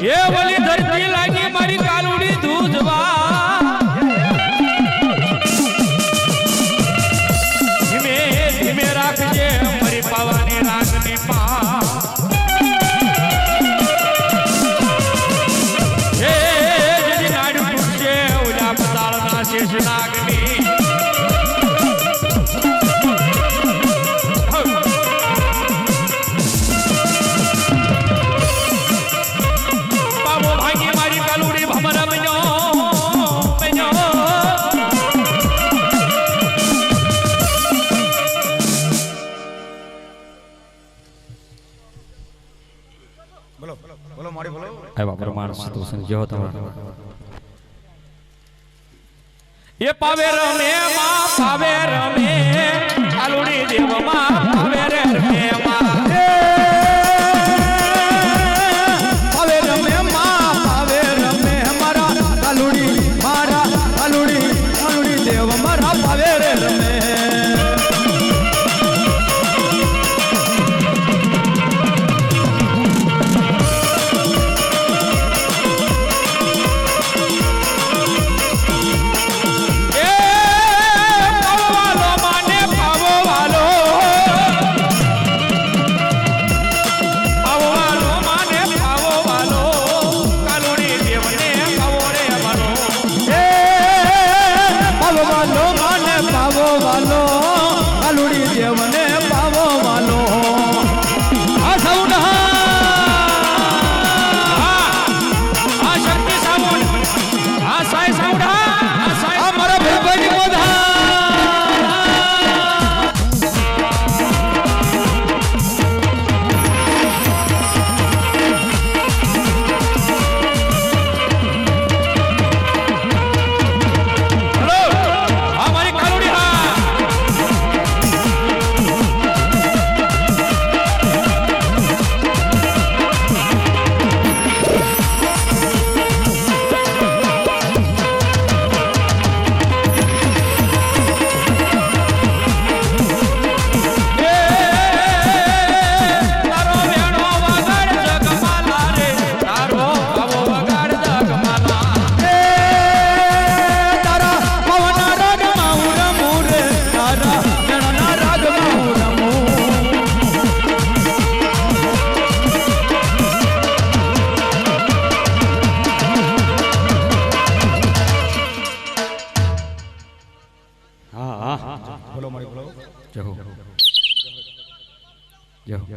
એ વલી ધરતી લાગી મારી કાલુડી ધૂજવા ધીમે ધીમે રાખજે મારી પાવાની રાગની પા એ જેની નાડ તૂટશે ઓલા પતાળના શેષ નાગની એ પાવે રમે માં પાવે રમે કાલુડી દેવ માં પાવે રે રમે માં પાવે રમે માં પાવે રમે મારા કાલુડી દેવ મારા પાવે રે રમે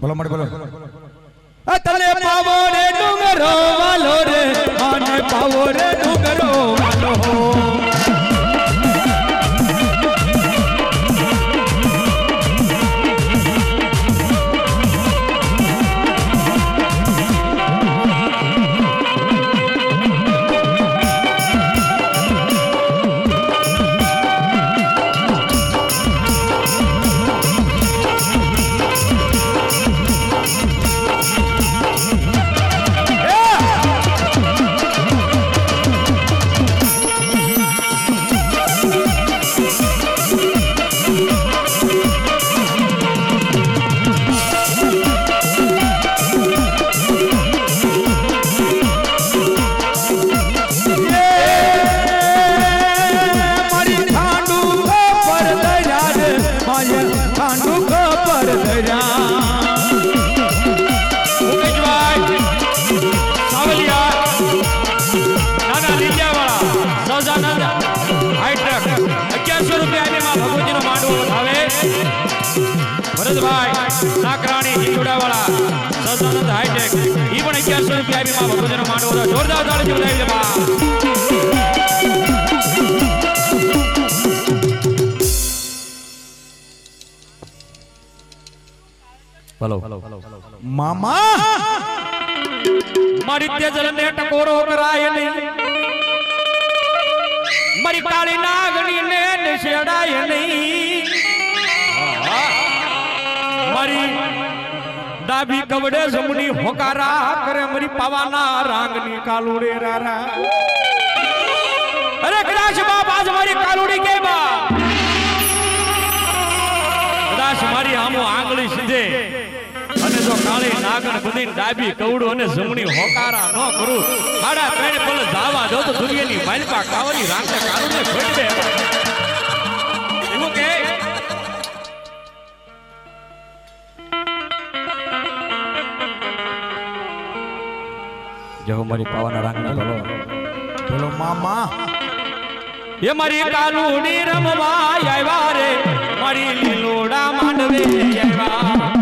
બોલો મારી બોલો તને પાવો રે ડુંગરો વાલો રે આને પાવો રે ડુંગરો વાલો નાકરાણી હિંદુડાવાળા સદાનંદ હાઈટેક ઈ પણ 1100 રૂપિયા આપી માં ભગવતીનો માંડવો જોરદાર તાળી વધાવી દે બા બોલો મામા મારી તેજલ ને ટકોરો કરાય નહીં મારી કાળી નાગણી ને નિષેડાય નહીં મારી ડાબી કવડે જમણી હોકારા કરે મારી પાવાના રાંગની કાલુડે રારા અરે કદાચ બાપ આજ મારી કાલુડી કે બા કદાચ મારી આમો આંગળી સીધે અને જો કાળી નાગણ બની ડાબી કવડું અને જમણી હોકારા ન કરું સાડા 3 પલ જાવા જો તો દુનિયાની માલપા કાવની રાંખે કાળુને ખોટવે એવું કે જો મારી પાવાના રાંગને બોલો બોલો મામા એ મારી કાલુડી રમવા આવ્યા રે મારી લીલોડા માંડવે આવ્યા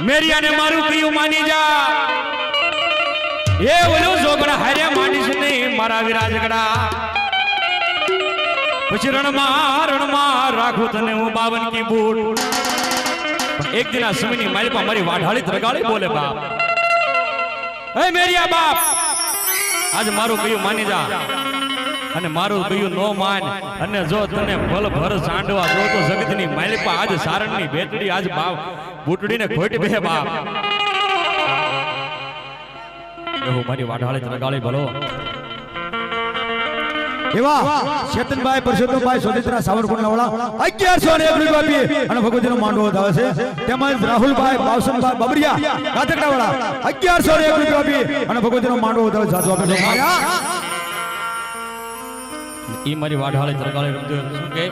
મેરિયાને મારું કયું માની જા એ ઓલો જોગડા હારે માનીશ નહીં મારા વિરાજગડા પછી રણમાં રાખું તને હું 52 કી બૂટ એક દિના સમયની માલપા મારી વાઢાળી રગાળી બોલે બાપ હે મેરિયા બાપ આજ મારું કયું માની જા અને મારું કયું નો માન અને જો તને ભલ ભર સાંડવા જો તો જગતની માલપા આજ સારણની બેટડી આજ બાપ બૂટડીને ખોટી બે બાપ એવું મારી વાઢાળી રગાળી ભલો એવા ચેતનભાઈ પરસોત્તમભાઈ સોદિત્રા સાવરકુંડલા વાળા 1101 રૂપિયા આપી અને ભગવતીનો માંડવો ધાવે છે તેમજ રાહુલભાઈ બાવસનભાઈ બબરિયા ગાતકડા વાળા 1101 રૂપિયા આપી અને ભગવતીનો માંડવો ધાવે જાજો આપે છે માયા ઈ મારી વાઢાળી રગાળી રમજો શું કે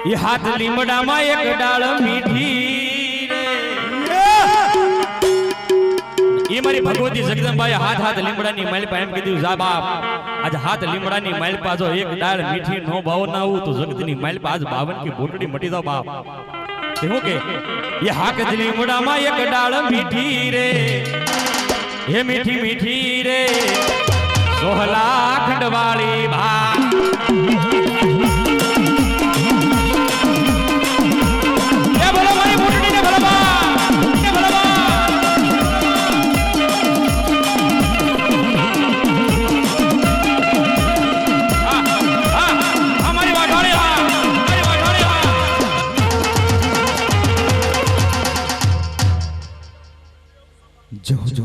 ઈ હાથ લીમડામાં એક ડાળ મીઠી રે ઈ મારી ભગવતી જગદંબાએ હાથ લીમડાની માલપા એમ કીધું જા બાપ આજ હાથ લીમડાની માલપા જો એક ડાળ મીઠી નો ભાવ ના આવું તો જગતની માલપા આજ 52 કી બોટડી મટી જાવ બાપ શું કે ઈ હાથ લીમડામાં એક ડાળ મીઠી રે હે મીઠી મીઠી રે સોહલા ખંડવાળી ભા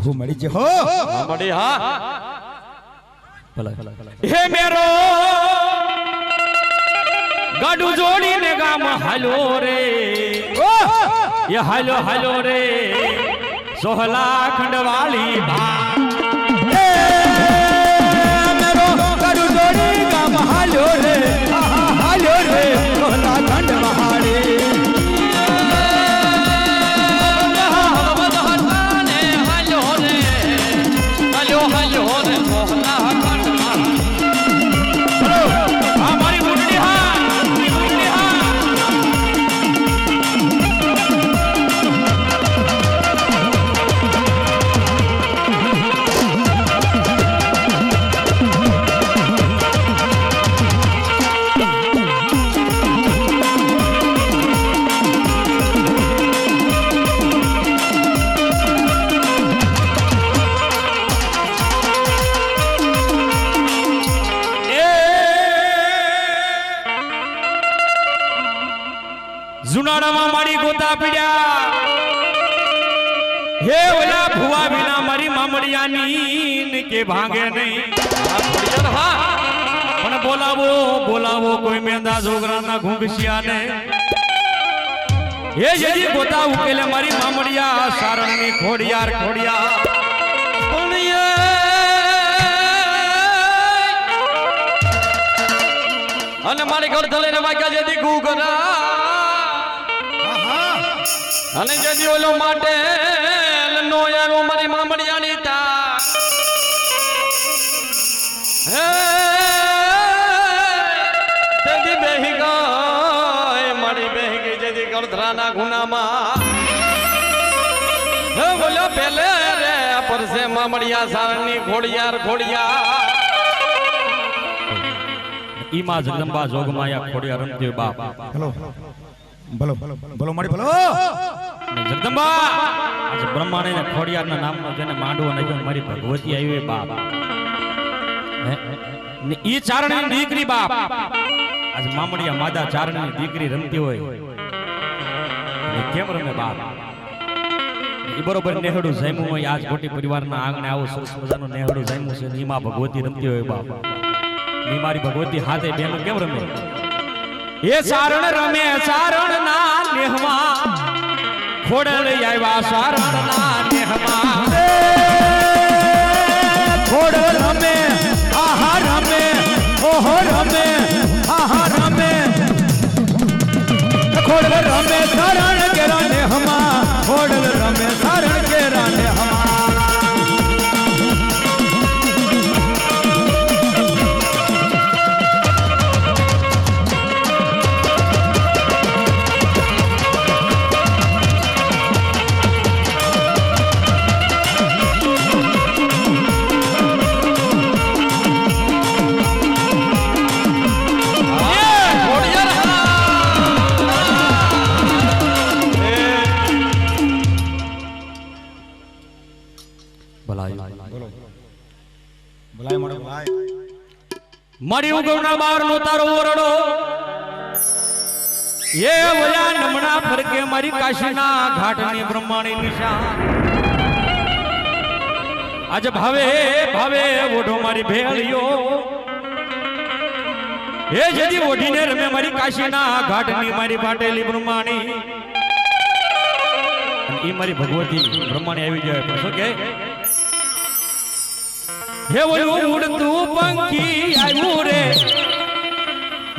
જો મળી જે હો મળી હા હે મેરો ગાડું જોડીને ગામ હાલો રે એ હાલો હાલો રે સોહલા ખંડવાળી ભા મેરો ગાડું જોડી ગામ હાલો રે સોહલા ખંડવાળી આવતા પીડ્યા હે ઓલા ભુવા વિના મારી મામડિયાની ને કે ભાંગે નહીં પણ બોલાવો બોલાવો કોઈ મેંદા છોકરાના ઘૂંઘસિયાને હે જેજી ગોતા ઉકેલે મારી મામડિયા સારણની ખોડિયાર ખોડિયાર અને મારી ઘર થલે ને વાગ્યા જેથી ઘૂઘરા અને જેથી ઓલો માટે નો આવ્યો મારી મામડિયાની તા હે જેથી બેહી ગઈ મારી બેહી ગઈ જેથી ગળધરાના ગુનામાં હે બોલો પેલે રે પરસે મામડિયા સારણની ખોડિયાર ખોડિયાર ઈમાં જગદંબા જોગમાયા ખોડિયાર રમતી બાપ હેલો ભલો ભલો મારી ભલો જગદંબા આજ બ્રહ્માણી ને ખોડિયારના નામનો જેને માંડવો નગ્યો મારી ભગવતી આવી બાપ ને ઈ ચારણની દીકરી બાપ આજ મામડિયા માદા ચારણની દીકરી રમતી હોય ને કેમ રમે બાપ ઈ બરોબર નેહડું જામ્યું હોય આજ ગોટી પરિવારના આંગણે આવો સરસ મજાનું નેહડું જામ્યું છે ને ઈમાં ભગવતી રમતી હોય બાપ ની મારી ભગવતી હાથે બેનો કેમ રમે એ સારણ રમે સારણ ના નેહમાં ખોડલ આવ્યા સારણ ના નેહમાં ખોડલ રમે આહા રમે ઓહો રમે આહા રમે ખોડલ રમે સારણ કેરા નેહમાં ખોડલ રમે સારણ કેરા નેહમાં મારી ઉગવના બાર નો તારો ઓરડો એ વયા નમણા ફરકે મારી કાશીના ઘાટની બ્રહ્માણી નિશાન આજે ભાવે ભાવે ઓઢો મારી ભેળિયો એ જેથી ઓઢીને રમે મારી કાશીના ઘાટની મારી પાટેલી બ્રહ્માણી ઈ મારી ભગવતી બ્રહ્માણી આવી જાય પણ શું કે હે ઓલું ઉડતું પંખી આવ્યું રે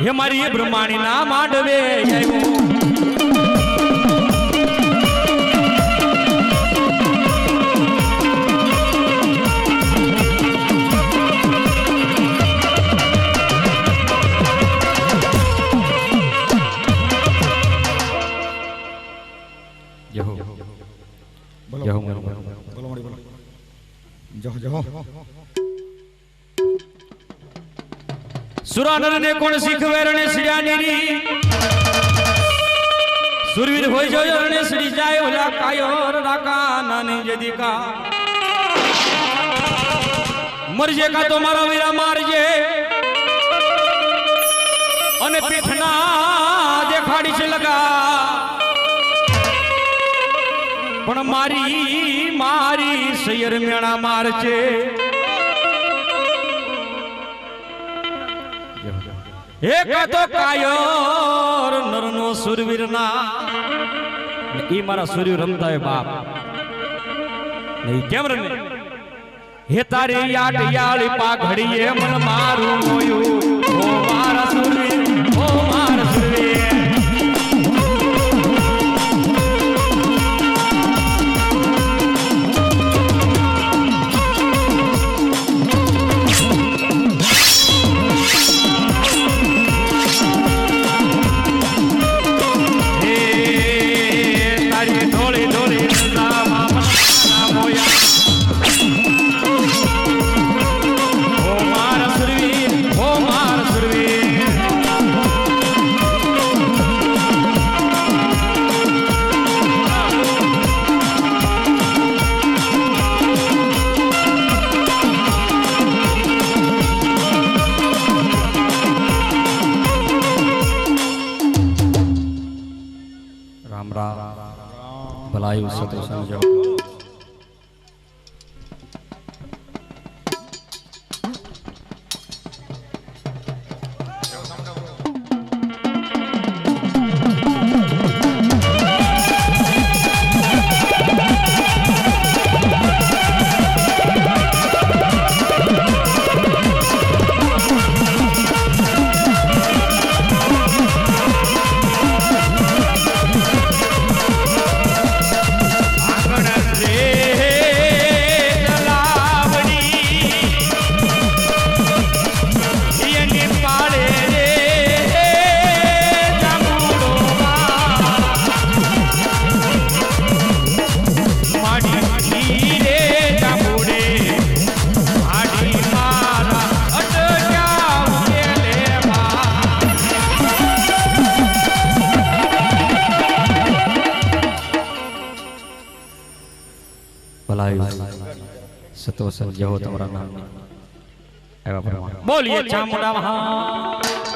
હે મારી બ્રહ્માણી ના માંડવે આવ્યું સુરાનર ને કોણ શીખવે રણે શ્રીયાની રી સુરવીર હોય જોયો રણે શ્રી જાય ઓલા કાયો રાકા નાની જદીકા મરજે કા તો મારા વીરા મારજે અને પીઠના દેખાડી છે લગા પણ મારી મારી સૈયર મેણા મારજે એક તો કાયોર નરનો સુરવીર ના ઈ મારા સૂર્ય રમતા હોય બાપ નહીં કેમ રમે હે તારી યાટ યાળી પાઘડીએ મન મારું મોયું ઓ મારા સુરવીર ઓ મારા સુરવીર ઓ મારા સુરવીર ઓ મારા સતો સમજો સતો સમજો તમારા નામ એવા પ્રમાણે બોલીએ ચામુંડા મહા